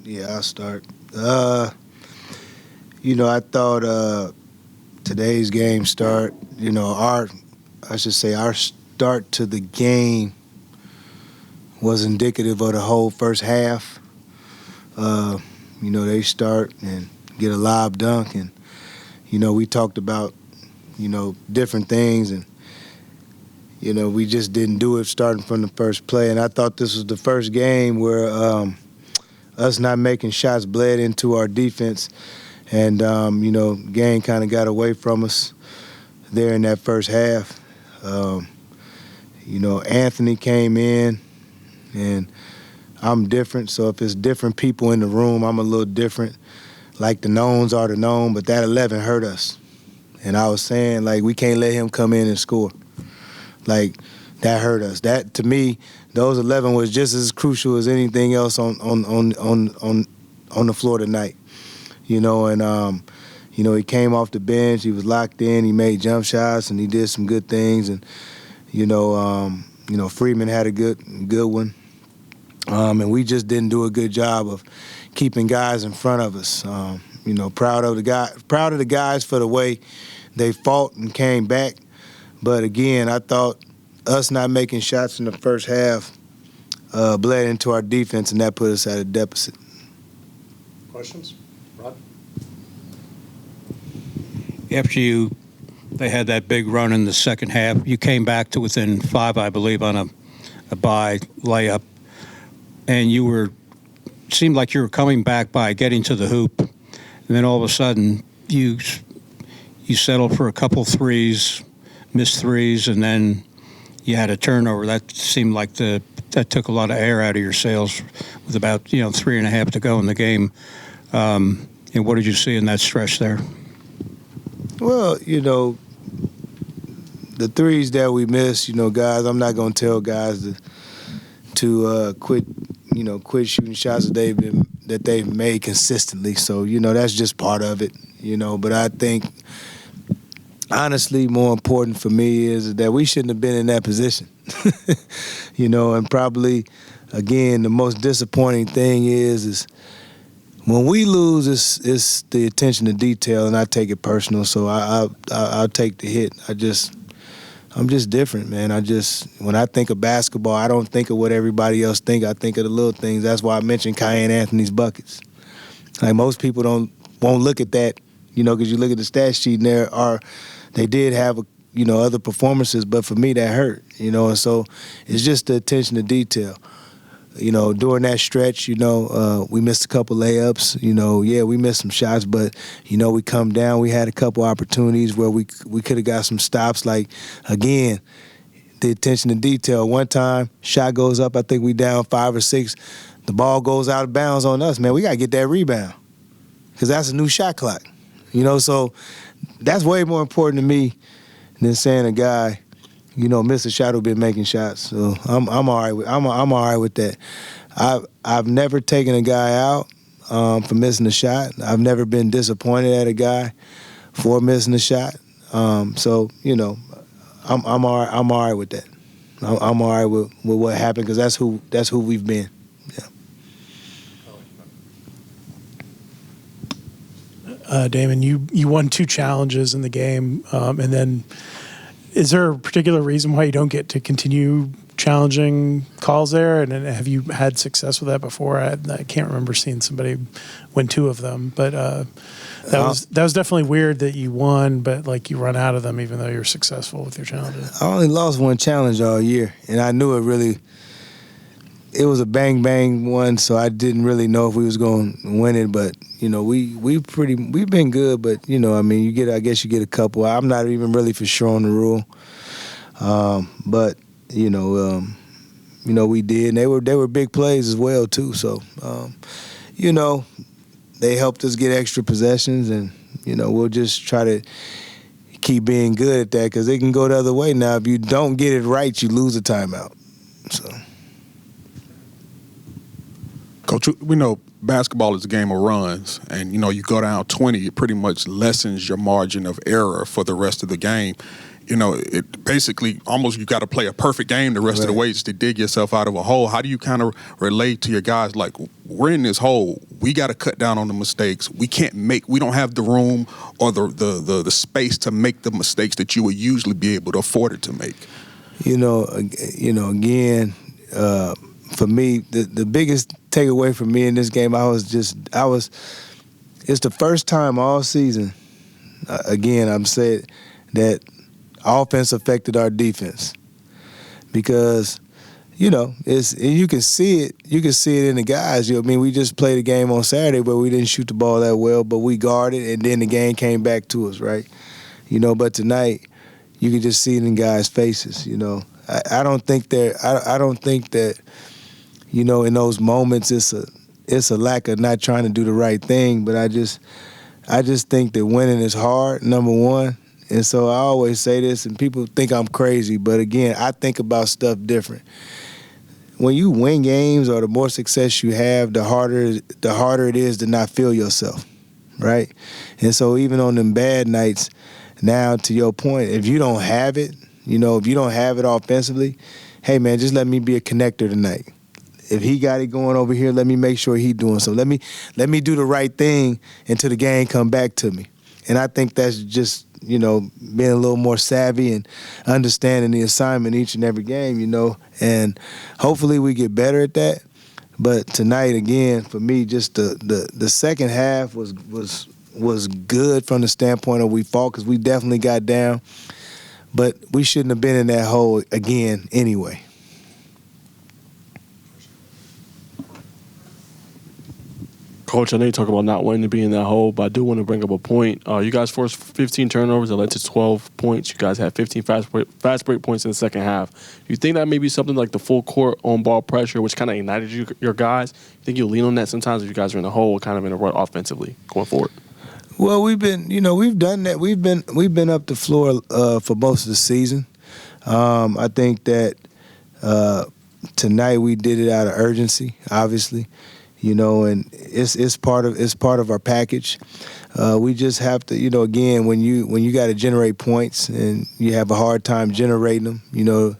Yeah, I'll start. I thought today's game start, our start to the game was indicative of the whole first half. They start and get a lob dunk, and, we talked about, different things, and, we just didn't do it starting from the first play. And I thought this was the first game where us not making shots bled into our defense, and, game kind of got away from us there in that first half. Anthony came in, and I'm different, so if it's different people in the room, I'm a little different. Like the knowns are the known, but that 11 hurt us. And I was saying, like, we can't let him come in and score. Like, that hurt us. That, to me, those 11 was just as crucial as anything else on the floor tonight. He came off the bench, he was locked in, he made jump shots, and he did some good things. And, Freeman had a good one. And we just didn't do a good job of keeping guys in front of us. Proud of the guys for the way they fought and came back. But again, I thought us not making shots in the first half bled into our defense, and that put us at a deficit. Questions? Rod? After they had that big run in the second half, you came back to within 5, I believe, on a by layup, and seemed like you were coming back by getting to the hoop, and then all of a sudden you settled for a couple threes, missed threes, and then you had a turnover. That seemed like that took a lot of air out of your sails with about 3.5 to go in the game. And what did you see in that stretch there? Well, the threes that we missed, guys, I'm not going to tell guys to quit shooting shots that they've made consistently. So, that's just part of it, But I think, honestly, more important for me is that we shouldn't have been in that position. And probably, again, the most disappointing thing is when we lose, it's the attention to detail, and I take it personal. So I'll take the hit. I'm just different, man. When I think of basketball, I don't think of what everybody else think. I think of the little things. That's why I mentioned Cayenne Anthony's buckets. Like, most people won't look at that, because you look at the stat sheet and they did have other performances, but for me that hurt, and so it's just the attention to detail. During that stretch, we missed a couple layups. We missed some shots, but, we come down. We had a couple opportunities where we could have got some stops. Like, again, the attention to detail. One time, shot goes up. I think we down 5 or 6. The ball goes out of bounds on us. Man, we got to get that rebound because that's a new shot clock. So that's way more important to me than saying a guy miss a shot who been making shots. So I'm all right with that. I've never taken a guy out for missing a shot. I've never been disappointed at a guy for missing a shot. I'm all right with that. I'm all right with what happened because that's who we've been. Yeah. Damon, you won 2 challenges in the game, and then. Is there a particular reason why you don't get to continue challenging calls there? And have you had success with that before? I can't remember seeing somebody win 2 of them, but that was definitely weird that you won, but like you run out of them even though you're successful with your challenges. I only lost 1 challenge all year, and I knew it was a bang one, so I didn't really know if we was going to win it. But we've been good. But I guess you get a couple. I'm not even really for sure on the rule. But we did. And they were big plays as well too. So they helped us get extra possessions, and we'll just try to keep being good at that because it can go the other way. Now, if you don't get it right, you lose a timeout. So. Coach, we know basketball is a game of runs, and, you go down 20, it pretty much lessens your margin of error for the rest of the game. it basically almost you got to play a perfect game the rest of the way just to dig yourself out of a hole. How do you kind of relate to your guys? Like, we're in this hole. We got to cut down on the mistakes. We don't have the room or the space to make the mistakes that you would usually be able to afford it to make. Again, for me, the biggest takeaway for me in this game, it's the first time all season, again, I'm saying that offense affected our defense because, you can see it. You can see it in the guys. We just played a game on Saturday where we didn't shoot the ball that well, but we guarded, and then the game came back to us, right? But tonight, you can just see it in guys' faces. I don't think that, in those moments it's a lack of not trying to do the right thing. But I just think that winning is hard, number one. And so I always say this, and people think I'm crazy, but again, I think about stuff different. When you win games or the more success you have, the harder it is to not feel yourself, right? And so even on them bad nights, now to your point, if you don't have it, if you don't have it offensively, hey man, just let me be a connector tonight. If he got it going over here, let me make sure he's doing so. Let me do the right thing until the game come back to me. And I think that's just, being a little more savvy and understanding the assignment each and every game, and hopefully we get better at that. But tonight, again, for me, just the second half was good from the standpoint of we fought because we definitely got down, but we shouldn't have been in that hole again anyway. Coach, I know you talk about not wanting to be in that hole, but I do want to bring up a point. You guys forced 15 turnovers that led to 12 points. You guys had 15 fast break points in the second half. Do you think that maybe something like the full court on ball pressure, which kind of ignited your guys? You think you'll lean on that sometimes if you guys are in a hole, kind of in a rut offensively going forward? Well, we've done that. We've been up the floor for most of the season. I think that tonight we did it out of urgency, obviously. And it's part of our package. We just have to, again, when you got to generate points and you have a hard time generating them,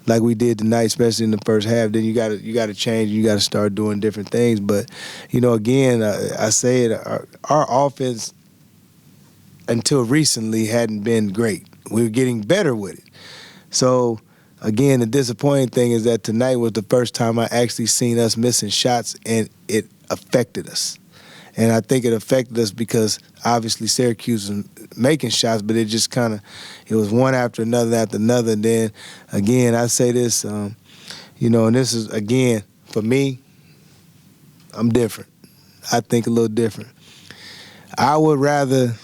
like we did tonight, especially in the first half, then you got to change. You got to start doing different things. But again, I say it, our offense until recently hadn't been great. We were getting better with it. So. Again, the disappointing thing is that tonight was the first time I actually seen us missing shots, and it affected us. And I think it affected us because obviously Syracuse was making shots, but it just it was one after another. And then, again, I say this, and this is, again, for me, I'm different. I think a little different. I would rather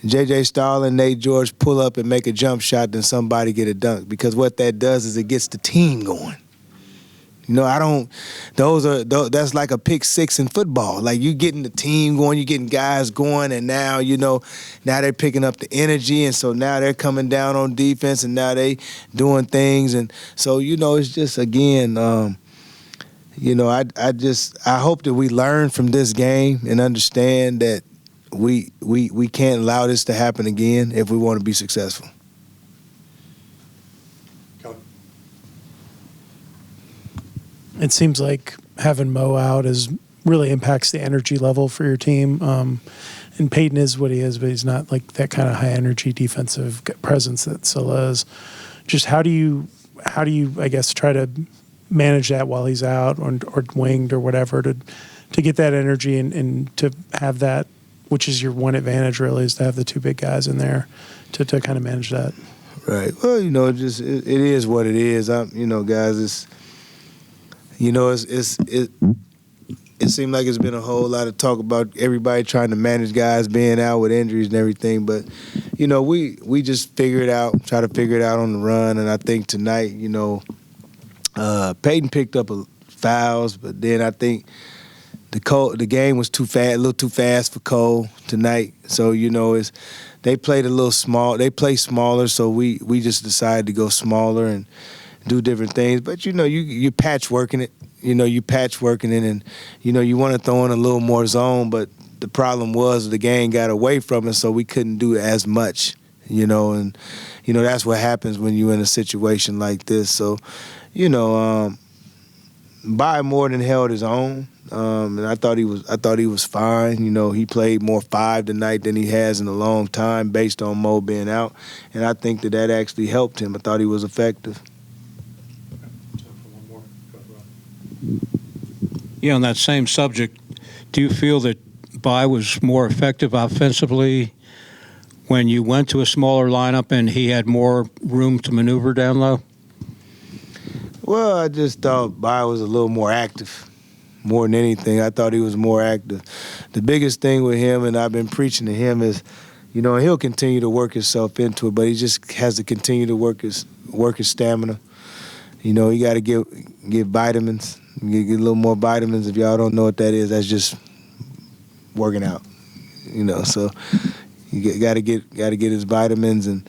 J.J. Stahl and Nate George pull up and make a jump shot than somebody get a dunk, because what that does is it gets the team going. That's like a pick six in football. Like, you getting the team going, you getting guys going, and now, now they're picking up the energy, and so now they're coming down on defense, and now they doing things. And so, it's just, again, I hope that we learn from this game and understand that we can't allow this to happen again if we want to be successful. It seems like having Mo out really impacts the energy level for your team. And Peyton is what he is, but he's not like that kind of high energy defensive presence that Scylla is. Just how do you, I guess, try to manage that while he's out or winged or whatever to get that energy and to have that, which is your one advantage really, is to have the two big guys in there to kind of manage that. Right. Well, it is what it is. Guys, it seemed like it's been a whole lot of talk about everybody trying to manage guys being out with injuries and everything. But, we just try to figure it out on the run. And I think tonight, Peyton picked up fouls, but then I think the game was too fast, a little too fast for Cole tonight. So, they played a little small. They play smaller, so we just decided to go smaller and do different things. But, you're patchworking it. And, you want to throw in a little more zone, but the problem was the game got away from us, so we couldn't do as much you know, and, you know, that's what happens when you're in a situation like this. So, you know, Bai more than held his own. And I thought he was fine. You know, he played more 5 tonight than he has in a long time based on Mo being out. And I think that actually helped him. I thought he was effective. Time for one more. Go ahead, Rod. Yeah, on that same subject, do you feel that Bai was more effective offensively when you went to a smaller lineup and he had more room to maneuver down low? Well, I just thought Bai was a little more active. More than anything, I thought he was more active. The biggest thing with him, and I've been preaching to him, is, you know, he'll continue to work himself into it, but he just has to continue to work his stamina. You know, he got to get vitamins, get a little more vitamins. If y'all don't know what that is, that's just working out. You know, so you got to get his vitamins, and,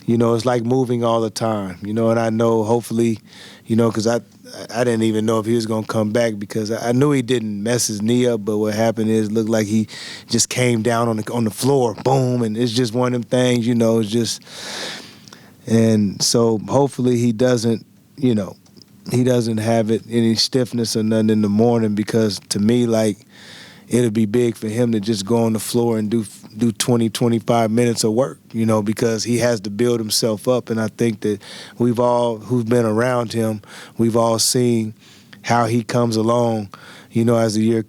you know, it's like moving all the time. You know, and I know hopefully, you know, because I didn't even know if he was going to come back, because I knew he didn't mess his knee up, but what happened is it looked like he just came down on the floor, boom, and it's just one of them things, you know, it's just, and so hopefully he doesn't, you know, he doesn't have any stiffness or nothing in the morning, because to me, like, it'll be big for him to just go on the floor and do 20, 25 minutes of work, you know, because he has to build himself up. And I think that we've all, who've been around him, we've all seen how he comes along, you know, as the year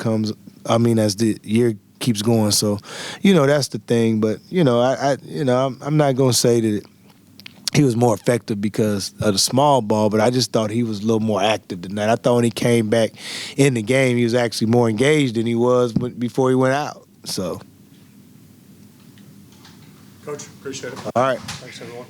keeps going. So, you know, that's the thing. But, you know, I'm not going to say that he was more effective because of the small ball, but I just thought he was a little more active tonight. I thought when he came back in the game, he was actually more engaged than he was before he went out. So, Coach, appreciate it. all right. Thanks, everyone.